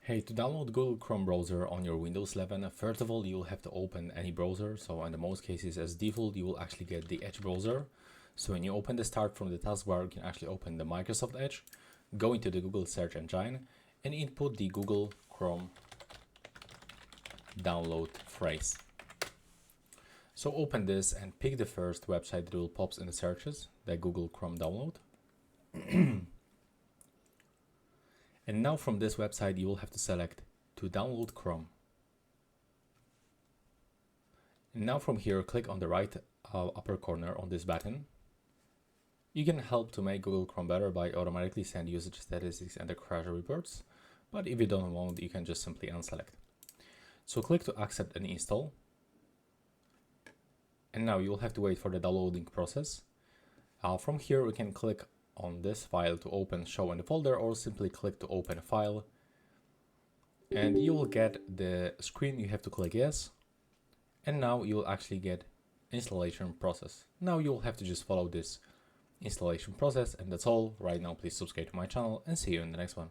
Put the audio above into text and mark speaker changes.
Speaker 1: Hey, to download Google Chrome browser on your Windows 11, first of all, you'll have to open any browser. So in the most cases, as default, you will actually get the Edge browser. So when you open the start from the taskbar, you can actually open the Microsoft Edge, go into the Google search engine, and input the Google Chrome download phrase. So open this and pick the first website that will pop in the searches, the Google Chrome download. And now from this website, you will have to select to download Chrome. And now from here, click on the right upper corner on this button. You can help to make Google Chrome better by automatically send usage statistics and the crash reports. But if you don't want, you can just simply unselect. So click to accept and install. And now you'll have to wait for the downloading process. From here, we can click on this file to open show in the folder, or simply click to open a file. And you will get the screen. You have to click yes. And now you'll actually get installation process. Now you'll have to just follow this installation process, and that's all. Right now, please subscribe to my channel and see you in the next one.